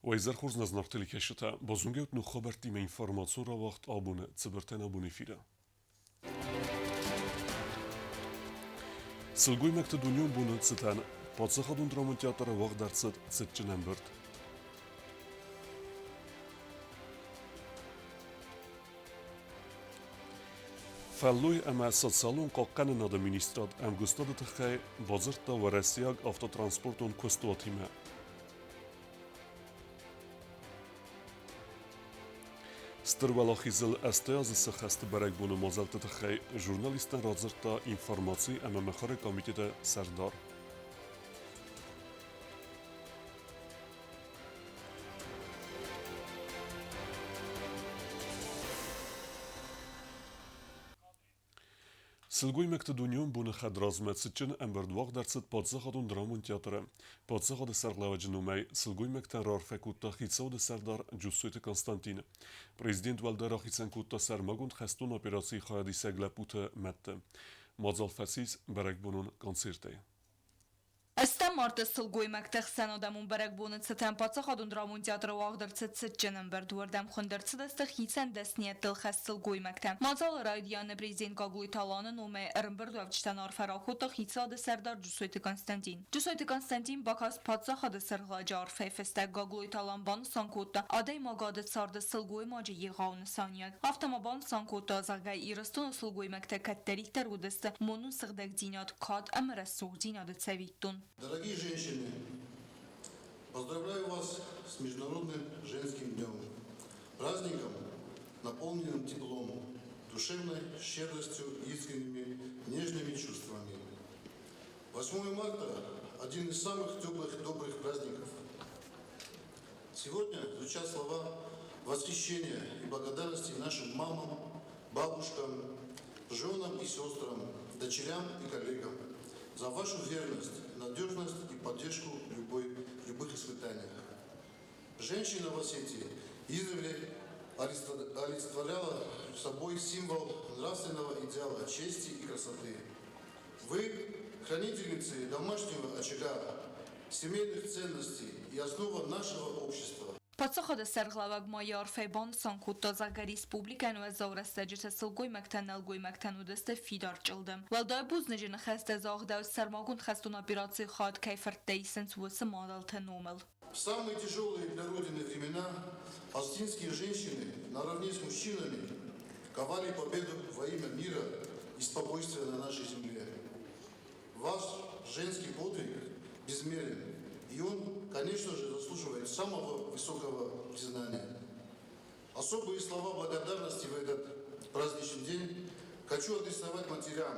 Ойзар хурз назнартели кешета, бозунгеут ну хабартиме информацион ра вақт абуне, цибертен абуне фире. Сылгуй мекте дуньон буны цитан, подсахадун драмон театра вақт дарцит цитчинен бирд. Фаллуй ама социалун қаққаны нада министрад, ам густады тахай базырта ва Россияг автотранспортун кустуатиме. Стырвалахизл астеазы сахасты барак буны мазалты тахай журналистан разырта информации ама махары комитета сардар. Сылгуй мекте дуньон буны хадразмет сычын эмберд вақ дарцит подсахадун драмон театра. Подсахады сарлаваджы нумай сылгуй мекте рарфе кутта хитсауды сардар Джуссуйте Константин. Президент Валдара хитсен кутта сармагунд хастун операции хаяди сеглапуте метте. Мазал фасис барак бунун концерте. Estəmarda sılğuy məktəx sənodəmun bərək bunu cətən patsaq adun dramon teatrı vağdır cətcənən bərdüvərdəm xündərçı dəstək hisən dəsniyyətdil xəs sılğuy məktəm. Mazal raydiyanı prezident Qaqluy talanın umə ərmbirdu əvçdən arfəraxutaq hitsadı sərdar Cüsoyti Konstantin. Cüsoyti Konstantin bakas patsaq adı sırğacı arfəy fəstək Qaqluy talan banı sankutda aday maqadı sardı sılğuy macı yığavını saniyag. Avtomoban sankutda azağay irastun sılğuy məktə kəttəlikdər udəstə monun sığdəq dinat kad əmərəs soğ dinadı çəviddun. Дорогие женщины, поздравляю вас с Международным женским днем. Праздником, наполненным теплом, душевной щедростью и искренними нежными чувствами. 8 марта – один из самых теплых и добрых праздников. Сегодня звучат слова восхищения и благодарности нашим мамам, бабушкам, женам и сестрам, дочерям и коллегам за вашу верность, надежность и поддержку в любых испытаниях. Женщина в Осетии издревле олицетворяла собой символ нравственного идеала чести и красоты. Вы хранительницы домашнего очага, семейных ценностей и основа нашего общества. Patsaqada sərğlavaq mayar feyban sankutda zaga respublikan və zavrastacıta sılgoy məktənəl goy məktən udəstə fidarçıldı. Valday buznıcını xəstə zağda sərmagund xəstun операции xad kayfərtdəysən svısı madaltı nomel. В самые тяжелые для Родины времена остинские женщины наравне с мужчинами ковали победу во имя мира и спокойствия на нашей земле. Ваш женский подвиг безмерен. И он, конечно же, заслуживает самого высокого признания. Особые слова благодарности в этот праздничный день хочу адресовать матерям,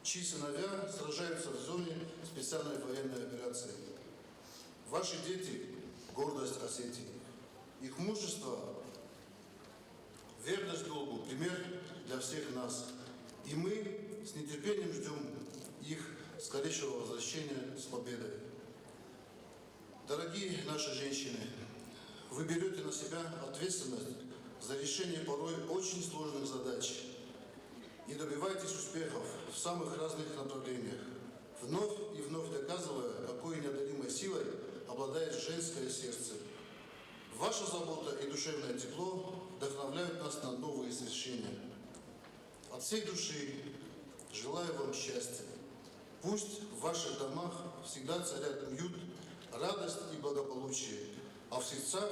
чьи сыновья сражаются в зоне специальной военной операции. Ваши дети – гордость Осетии. Их мужество, верность долгу – пример для всех нас. И мы с нетерпением ждем их скорейшего возвращения с победой. Дорогие наши женщины, вы берете на себя ответственность за решение порой очень сложных задач и добиваетесь успехов в самых разных направлениях, вновь и вновь доказывая, какой неодолимой силой обладает женское сердце. Ваша забота и душевное тепло вдохновляют нас на новые свершения. От всей души желаю вам счастья. Пусть в ваших домах всегда царят уют, радость и благополучие, а в сердцах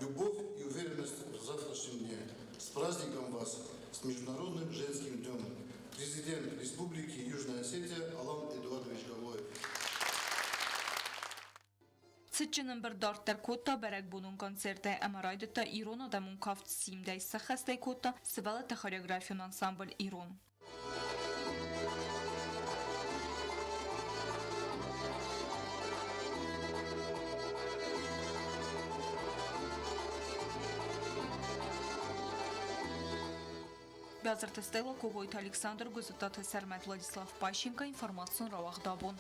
любовь и уверенность в завтрашнем дне. С праздником вас, с Международным женским днем. Президент Республики Южная Осетия Алан Эдуардович Галоев. Цитчинен бердартер кутта берек бунун концерте эмарайдыта Ирон адамун кафт симдей сахастей кутта сывалата хореографион ансамбль Ирон. Бязар Тестела, Когойт Александр, Гузутат Сармет Владислав Пащенко, информацию Равахдабун.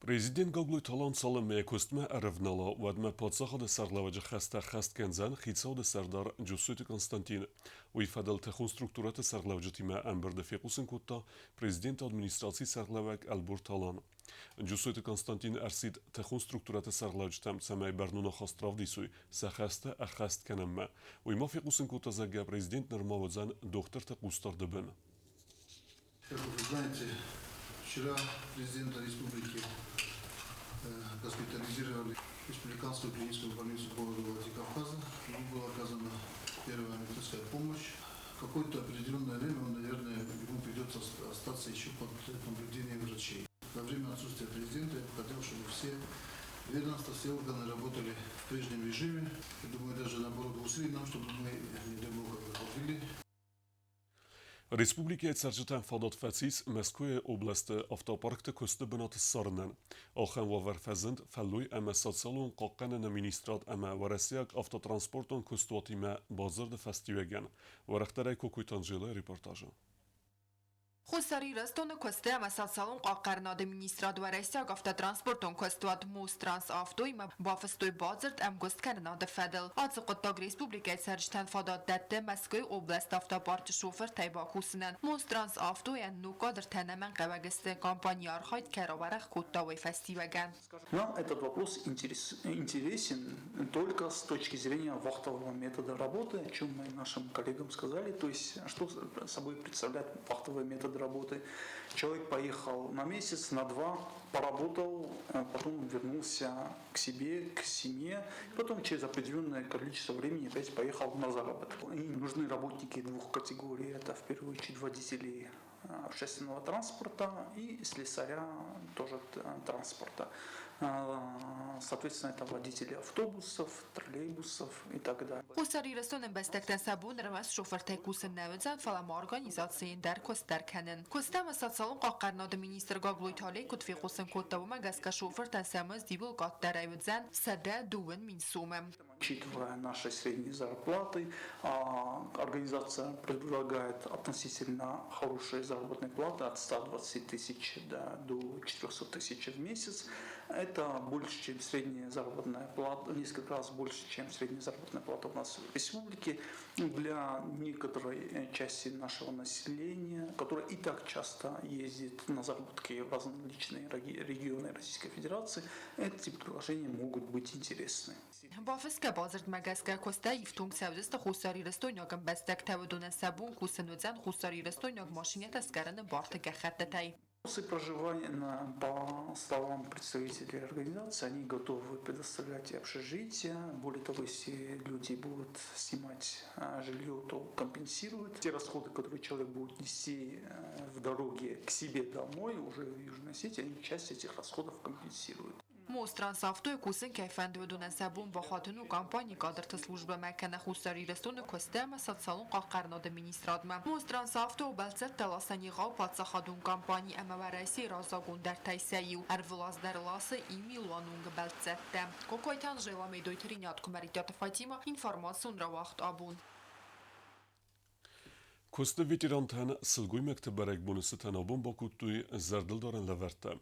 Президент Гоглуй талан салым көстме әрівнала вәдме подсахады сарлаваджы хаста хаст кензен хитсауды сардар Джусуйты Константин. Уйфадал техун структураты сарлаваджы тиме әмбірді фекусын кутта президент администрации сарлавак Албур талан. Джусуйты Константин әрсид техун структураты сарлаваджы там самай барнуна хастрав дисуй са хаста хаст кенемме. Уйма фекусын кутта зага президент нормавадзан доктор текустар дебен. Вчера президента республики госпитализировали в республиканскую клиническую больницу города Владикавказа. Ему была оказана первая медицинская помощь. Какое-то определенное время, наверное, ему придется остаться еще под наблюдением врачей. Во время отсутствия президента я бы хотел, чтобы все ведомства, все органы работали в прежнем режиме. Я думаю, даже наоборот усилий нам, чтобы мы не дай бог выходили. Республикия царжитан фадат фацис Москве области автопаркта көсті бінаты сарынан. Ахын ва верфезінд фәллуй әмә социалун қаққанына министрат әмә варасияк автотранспортон көстуатиме базырды фестивеген. Варақтарай кокуйтан жилы репортажы. Хусари растон косте масал салон қаққарнады министрат варасияк автотранспортон көстуат Мустранс автои бафыстой базырд әм гост кәрнады фәділ. Ацы құттаг республикай царжитан фадат дәтті Москве област автопарты шофер тайба кусынан. Мустранс автои ән нукадыр тәнәмен қавагісті компания архайд кәраварақ құттауай фестивеген. Нам этот вопрос интересен только с точки зрения вахтового метода работы, о чем мы нашим коллегам сказали. То есть, что собой представляет вахтовый метод работы. Человек поехал на месяц, на два, поработал, потом вернулся к себе, к семье, потом через определенное количество времени опять поехал на заработок. И нужны работники двух категорий. Это в первую очередь водители общественного транспорта и слесаря тоже транспорта. Соответственно, это водители автобусов, троллейбусов и так далее. Хусари растон бестектен сабун рамас шофер тайкусын навыдзан фалам организациин дар костар кенен. Костам салон қаққарнады министр Гаглуй Талей кутфиқусын коттавума газка шофер тансамыз дибул гаттар айвыдзан сада дуын минсумем. Учитывая наши средние зарплаты, организация предлагает относительно хорошие заработные платы от 120 тысяч до 400 тысяч в месяц. Это больше, чем средняя заработная плата, несколько раз больше, чем средняя заработная плата у нас в республике. Для некоторой части нашего населения, которое и так часто ездит на заработки в различные регионы Российской Федерации, эти предложения могут быть интересны. Бафыска базард магазка коста ифтунг савдыста хусари растойнягам бастак тавудуна сабун кусанудзан хусари растойняг машине таскараны бартыга хаттатай. После проживания, по словам представителей организации, они готовы предоставлять общежитие. Более того, если люди будут снимать жилье, то компенсируют. Те расходы, которые человек будет нести в дороге к себе домой, уже в Южной Осетии, они часть этих расходов компенсируют. Мустранс автои кусын кайфанд выдунан сабун ба хатыну компания кадрты служба мәкәнә хусари рестуны костема сатсалон қаққарнады министрадма. Мустранс авто балцет таласани гау патсахадун компания әмәвәрәси разагун дар тайсайю. Әрвылаз дарласы и милуанунга балцетті. Кокойтан желамей дойтыринят кумаритята Фатима информацион равахт абун. Көсті ветерантан сылгуй мәктебәрәк бонысы танабын бакуттуй зардылдарын ләвәртті.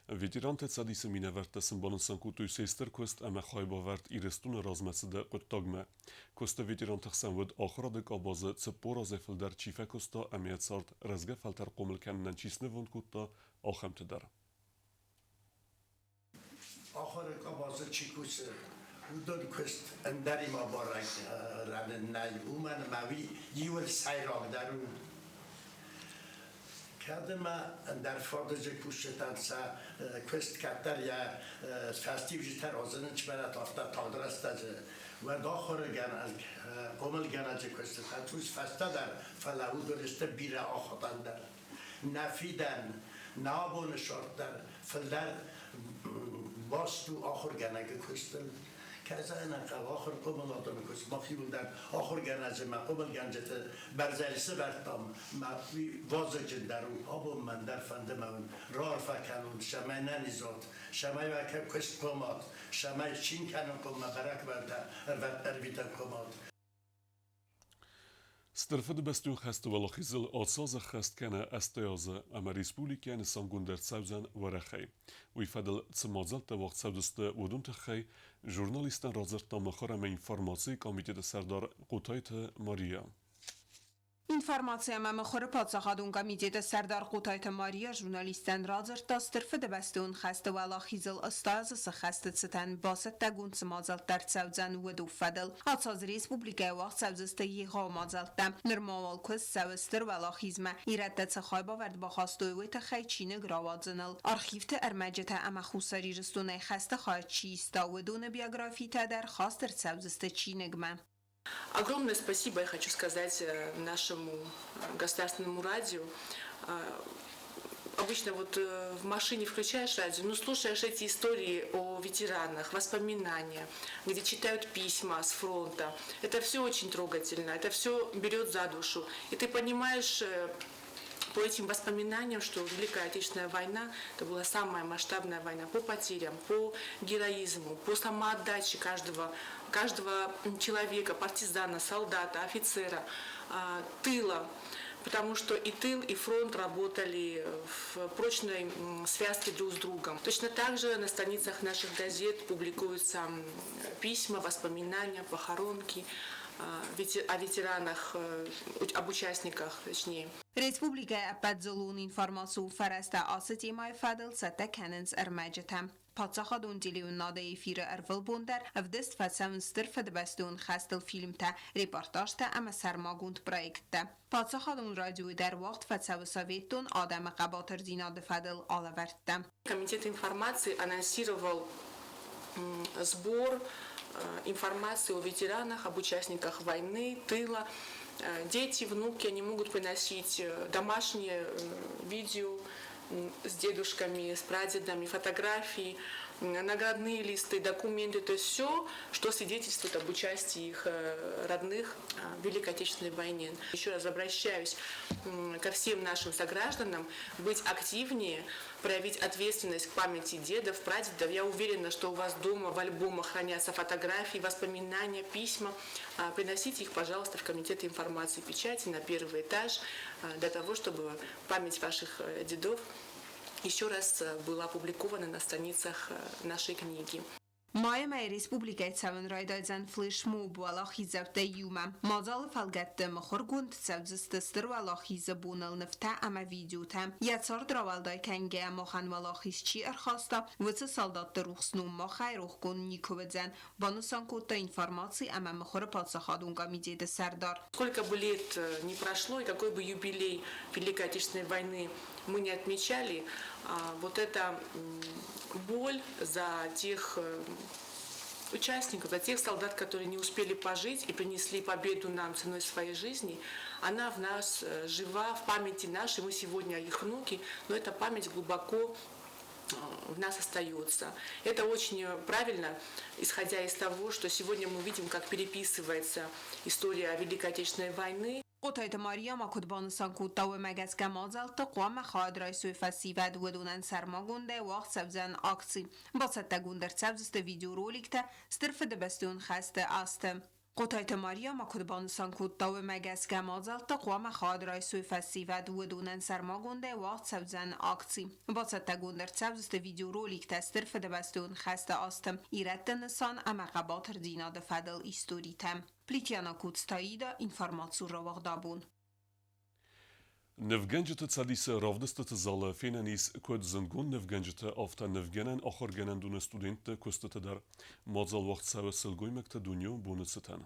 Ветеранты цадисы мине вәрттесін бонысын куттуй сейстер көст әмә хайба вәрт ирестуны размәсіді құттагмә. Көсті ветерантық сәнвід ахырадық абазы цыппора зәфілдер чифә көста әмият сарт рәзгә фәлтәр қомылкәнінен чисні вон кутта ахамтыдар. Ахырадық абазы чикусы Udon quest andari mabarak ranen nay uman mavi yul sayrag darun kadma andar fordje kushetan sa quest katar ya festiviter ozının çmerat hafta tagdrastaje ve dakhore gan qomel ganaje quest tatus fastadar falahu doriste bira akhadandar nafidan nabon shortdar faldar bastu akhir ganage questel كذا آخر قبل آدم کس ما خیلی در آخر گنجه ما قبل گنجه برزلیسه برتام ما وازج درون آب من در فنده من رار فکنون شمای ننیزاد شمای وکر کست کمات شمای چین کنون کم برک برده ارویدن کمات Sterfede bestun gestu Wallachizl Otsoza gestkenne Esteoze ama Respublikane Sangunder Sauzen Warachei. We fadel Tsmozel te wacht Sauduste Woduntegei, journalisten Razerta Machara informatie Komitee Serdar Qutayt Maria. Ինֆորմացիա մամխորը փածախադուն կոմիտետը Սարդար Ղութայթը Մարիա ժուրնալիստան ռազր տաստրֆը դեբստուն խաստվալա խիզլ ըստազը սխաստը ցտան բասը տագուն ծմազալ տարծավձան ուդու ֆադել ացած ռեսպուբլիկայի վաղ ծավձստը եղա մազալտա նորմալ քս սավստր վալա խիզմա իրատը ցխայբա վարդ բախաստոյ վեթը խայչինը գրավածնալ արխիվտը արմաջետը ամախուսարի ռստունե խաստը խայչի ստավդունը բիոգрафիա դար խաստր ծավձստը չինգմա Огромное спасибо я хочу сказать нашему государственному радио. Обычно вот в машине включаешь радио, ну слушаешь эти истории о ветеранах, воспоминания, где читают письма с фронта. Это все очень трогательно, это все берет за душу. И ты понимаешь по этим воспоминаниям, что Великая Отечественная война это была самая масштабная война по потерям, по героизму, по самоотдаче каждого человека, партизана, солдата, офицера, тыла. Потому что и тыл, и фронт работали в прочной связке друг с другом. Точно так же на страницах наших газет публикуются письма, воспоминания, похоронки о ветеранах, об участниках, точнее. Республика Ападзолун информацию фараста асати май фадл сата каненс армаджетам. Пацахадун телевизион наде эфиры арвал бундар авдест фасавн стырфад бастун хастл фильмта репортажта ама сармагунд проектта. Пацахадун радио дар вақт фасав советун адам қабатыр динад фадл алавартта. Комитет информации анонсировал сбор информации о ветеранах, об участниках войны, тыла. Дети, внуки, они могут приносить домашние видео с дедушками, с прадедами, фотографии, наградные листы, документы, то есть все, что свидетельствует об участии их родных в Великой Отечественной войне. Еще раз обращаюсь ко всем нашим согражданам быть активнее, проявить ответственность к памяти дедов, прадедов. Я уверена, что у вас дома в альбомах хранятся фотографии, воспоминания, письма. Приносите их, пожалуйста, в Комитет информации и печати на первый этаж, для того, чтобы память ваших дедов еще раз была опубликована на страницах нашей книги. Май республикай цавен райдайзан флешму буала хизавта юма. Мазал фалгатта махоргунд цавзыстыстыр вала хизабунал нефта ама видеота. Яцар дравалдай канге махан вала хизчи архаста. Вце солдатта рухсну махай рухкун никоведзан. Банусан кутта информации ама махора палсахадун комитета Сардар. Сколько бы лет не прошло и какой бы юбилей Великой Отечественной войны мы не отмечали, вот эта боль за тех участников, за тех солдат, которые не успели пожить и принесли победу нам ценой своей жизни, она в нас жива, в памяти нашей, мы сегодня их внуки, но эта память глубоко в нас остается. Это очень правильно, исходя из того, что сегодня мы видим, как переписывается история Великой Отечественной войны. قطعه ماریا ما کدبانستان کوتاه مگس کمازل تقوام خواهد رای سوی فسیود ودونن سرماگونده وقت سبزن آکسی با ستگوندر سبزست ویدیو رولیکته سترف دبستون خسته استم قطعه ماریا ما کدبانستان کوتاه مگس کمازل تقوام خواهد رای سوی فسیود ودونن سرماگونده وقت سبزن آکسی با ستگوندر سبزست ویدیو رولیکته سترف دبستون خسته استم ایرت نسان اما قباتر دیناد فدل ایستوریتم Plitjana Kutstaida informaciju rovagdabun. Nevgenjete cadise rovdestet zale fenanis kod zangun nevgenjete ofta nevgenen ochorgenen dune studente kostete der mozal wacht sawe selgoymekte dunyo bunetsetan.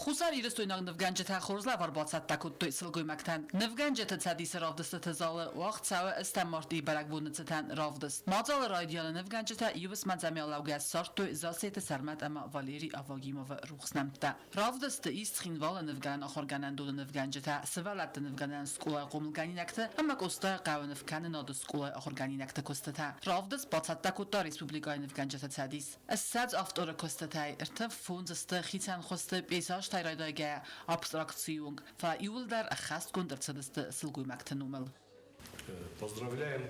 Խուսար իրստույնակ նվգանջեթա խորզլավար բացատտակուտ տույ սլգույմակտան նվգանջեթը ցադիսը rovdստը թզալը վաղ ցավը ստամարտի բարակբունեցտան rovdst մածալը ռադիալը նվգանջեթա յուս մածամյալավգաս սորտույ զասետը սարմատ ամա վալերի ավագիմովը ռուխսնամտա rovdստը իսխին վալը նվգան ախորգանան դուլը նվգանջեթա սվալատը նվգանան սկուլա qoմլգանինակտը ամա կոստա qավնվքանը նոդը սկուլա ախորգանինակտը կոստտա rovdst բացատտակուտա ռեսպուբլիկայի նվգանջեթա ցադիս ասած ավտորը կոստտայ երթ ֆունձստը խիցան խոստը պեսաշ Тайрайдайга абстракциюнг фа юлдар ахаст кондерцедесте сылгуймактенумел. Поздравляем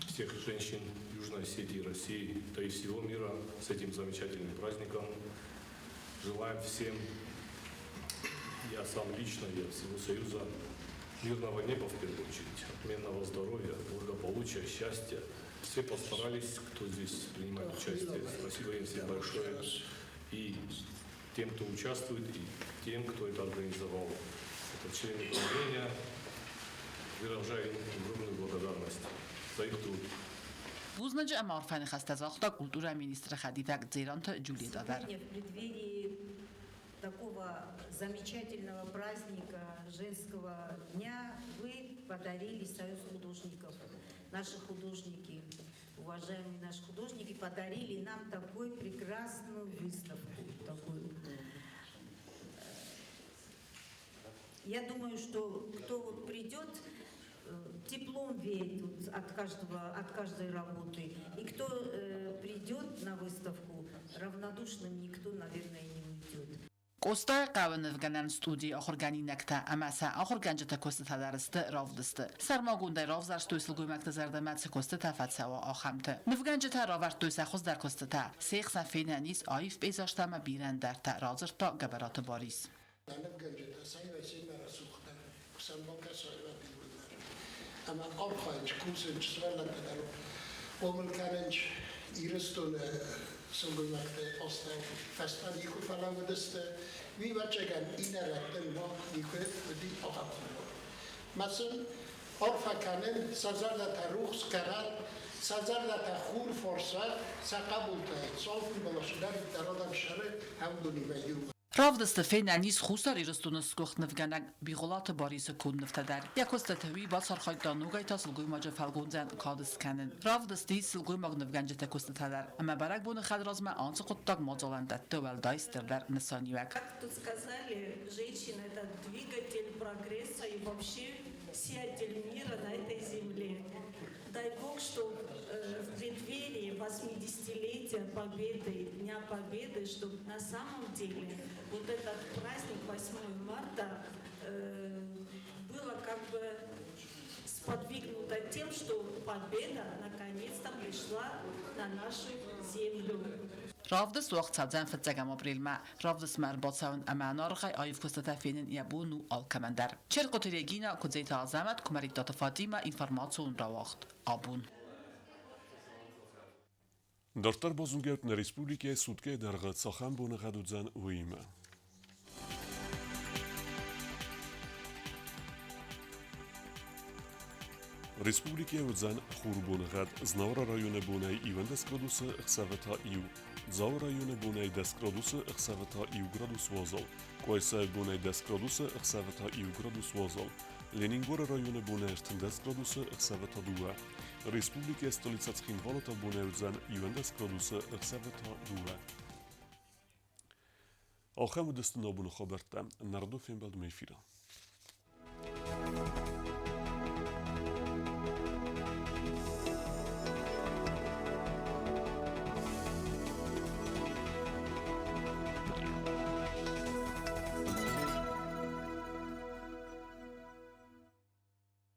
всех женщин Южной Осетии, России, да и всего мира с этим замечательным праздником. Желаем всем я сам лично, я всего Союза мирного неба в первую очередь, отменного здоровья, благополучия, счастья. Все постарались, кто здесь принимает участие. Спасибо им всем большое. И тем, кто участвует, и тем, кто это организовал. Это члены управления. Выражаю им огромную благодарность за их труд. Вузнج امار فن خسته زاختا کلتور مینیستر خدیفک زیرانت جولی دادر. Сегодня, в преддверии такого замечательного праздника женского дня, вы подарили Союз художников. Наши художники, уважаемые наши художники, подарили нам такую прекрасную выставку. Я думаю, что кто вот придет, теплом веет от каждой работы. И кто придет на выставку, равнодушным никто, наверное, не уйдет. Коста قوانین فگنن استودی آخرگانی نکته اما سه آخرگنج تا کوست تدرست راو دسته سرماگونده راو زرش توی سلگوی مکت زرده مدس کوست تفت سوا آخمته نفگنج تا راورد توی سخوز در کوست تا سیخ سفین نیز آیف بیزاشته اما بیرن در تا رازر تا گبرات باریس اما آرخایش کوسنج سوالت دارو omulkanenç iristone sılgımakta asta festan yıkı falan ödeste vivaçegen inerekten bak yıkı ödü ağabey. Mesela orfakanen sazarda ruhs karar sazarda khur forsa saqabulta solfun balaşlar daradan şarı hamduni meyum. راودست فین نیز خوستاری رستون سکوخت نفگنگ بیغلات باریس کود نفتدر یک استتوی با سرخای دانوگای تا سلگوی ماجه فلگونزن کادس کنن راودستی سلگوی ماگ نفگنج تکست تدر اما برگ بون خدرازم آنس قطاق مازالندت دول دایستر در نسانیوک. Как тут сказали, женщина – это двигатель прогресса и вообще сеятель мира на этой земле. Дай Бог, что в преддверии 80-летия Победы, Дня Победы, чтобы на самом деле вот этот праздник 8 марта было как бы сподвигнуто тем, что победа наконец-то пришла на нашу землю. راودس وقت سازن فتزگم آبریل ما راودس مربوطان اما نارخای آیف کسته فینن یبونو آل کمندر چر قطریگینا کزیت آزمت کمرید دات فادیما اینفرماسیون را وقت آبون Դարտար բոզունգերտն Ռեսպուբլիկայի սուտկե դարղը ծախան բոնղադուձան ուիմը։ Ռեսպուբլիկայի ուձան խուրբոնղադ զնավրա ռայոնը բոնայի իվանդես գրադուսը ըխսավետա իու, ձավ ռայոնը բոնայի դես գրադուսը ըխսավետա իու գրադուս վազալ, կոյսայ բոնայի դես գրադուսը ըխսավետա իու գրադուս վազալ, Լենինգորը ռայոնը բոնայի ըրթնդես գրադուսը ըխսավետա դուա, Ռեսպուբլիկայի ստոլիցած խինվալոտա բոնայի ուձան իվանդես գրադուսը ըխսավետա դուա։ Ախեմ ու դստն աբունը խաբերտը, նարդով են բալդ մեյֆիրը։